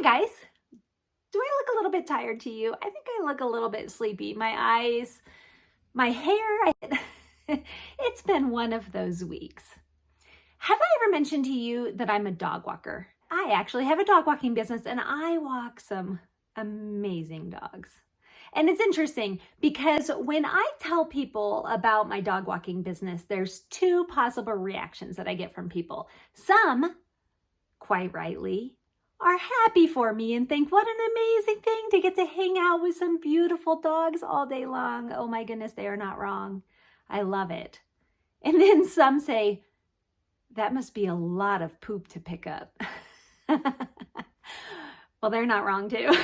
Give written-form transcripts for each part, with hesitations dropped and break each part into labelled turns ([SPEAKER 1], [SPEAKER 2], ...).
[SPEAKER 1] guys. Do I look a little bit tired to you? I think I look a little bit sleepy. My eyes, my hair, it's been one of those weeks. Have I ever mentioned to you that I'm a dog walker? I actually have a dog walking business and I walk some amazing dogs. And it's interesting because when I tell people about my dog walking business, there's two possible reactions that I get from people. Some, quite rightly, are happy for me and think, what an amazing thing to get to hang out with some beautiful dogs all day long. Oh my goodness, they are not wrong. I love it. And then some say, that must be a lot of poop to pick up. Well, they're not wrong too.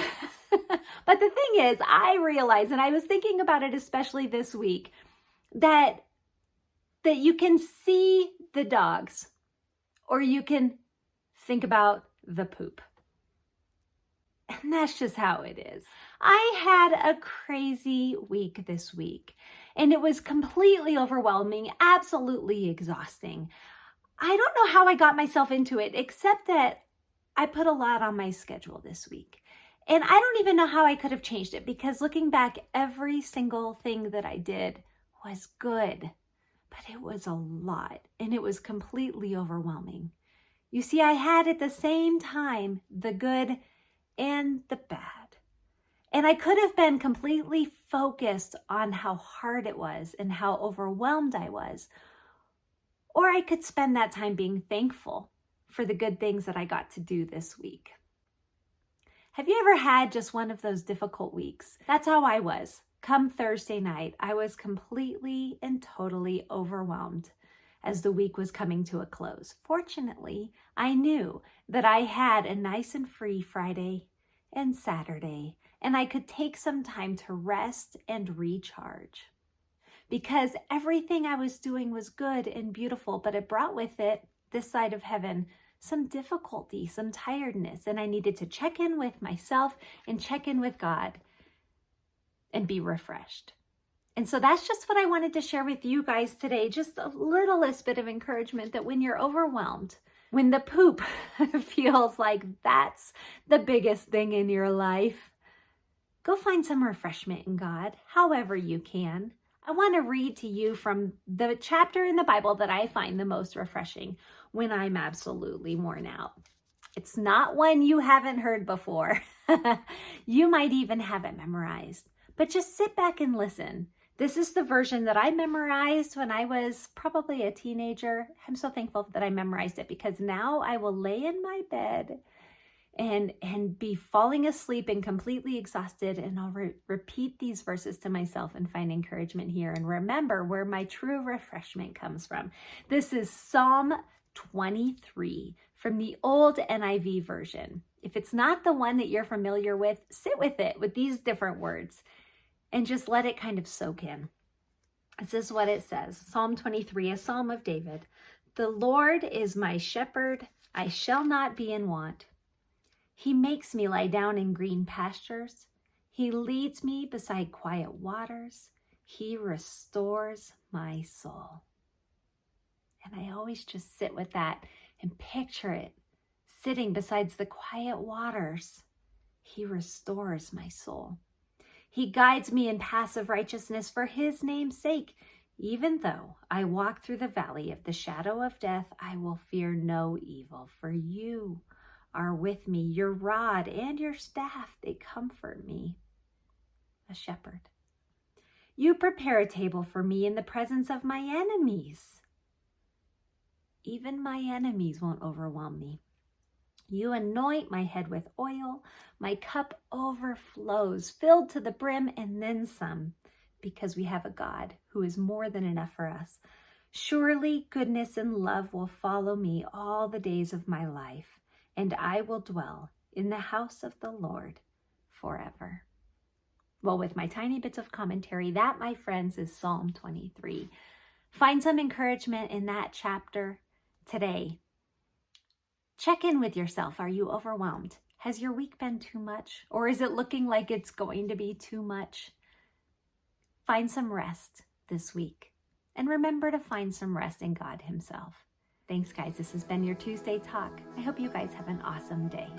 [SPEAKER 1] But the thing is, I realize, and I was thinking about it especially this week, that you can see the dogs or you can think about the poop. And that's just how it is. I had a crazy week this week, and it was completely overwhelming, absolutely exhausting. I don't know how I got myself into it, except that I put a lot on my schedule this week. And I don't even know how I could have changed it, because looking back, every single thing that I did was good, but it was a lot, and it was completely overwhelming. You see, I had at the same time the good and the bad. And I could have been completely focused on how hard it was and how overwhelmed I was. Or I could spend that time being thankful for the good things that I got to do this week. Have you ever had just one of those difficult weeks? That's how I was. Come Thursday night, I was completely and totally overwhelmed as the week was coming to a close. Fortunately, I knew that I had a nice and free Friday and Saturday, and I could take some time to rest and recharge. Because everything I was doing was good and beautiful, but it brought with it, this side of heaven, some difficulty, some tiredness, and I needed to check in with myself and check in with God and be refreshed. And so that's just what I wanted to share with you guys today. Just a littlest bit of encouragement that when you're overwhelmed, when the poop feels like that's the biggest thing in your life, go find some refreshment in God, however you can. I want to read to you from the chapter in the Bible that I find the most refreshing when I'm absolutely worn out. It's not one you haven't heard before. You might even have it memorized, but just sit back and listen. This is the version that I memorized when I was probably a teenager. I'm so thankful that I memorized it, because now I will lay in my bed and be falling asleep and completely exhausted, and I'll repeat these verses to myself and find encouragement here and remember where my true refreshment comes from. This is Psalm 23 from the old NIV version. If it's not the one that you're familiar with, sit with it with these different words and just let it kind of soak in. This is what it says. Psalm 23, a psalm of David. The Lord is my shepherd, I shall not be in want. He makes me lie down in green pastures. He leads me beside quiet waters. He restores my soul. And I always just sit with that and picture it sitting beside the quiet waters. He restores my soul. He guides me in paths of righteousness for his name's sake. Even though I walk through the valley of the shadow of death, I will fear no evil, for you are with me. Your rod and your staff, they comfort me. A shepherd. You prepare a table for me in the presence of my enemies. Even my enemies won't overwhelm me. You anoint my head with oil. My cup overflows, filled to the brim and then some, because we have a God who is more than enough for us. Surely goodness and love will follow me all the days of my life, and I will dwell in the house of the Lord forever. Well, with my tiny bits of commentary, that, my friends, is Psalm 23. Find some encouragement in that chapter today. Check in with yourself. Are you overwhelmed? Has your week been too much? Or is it looking like it's going to be too much? Find some rest this week. And remember to find some rest in God Himself. Thanks, guys. This has been your Tuesday Talk. I hope you guys have an awesome day.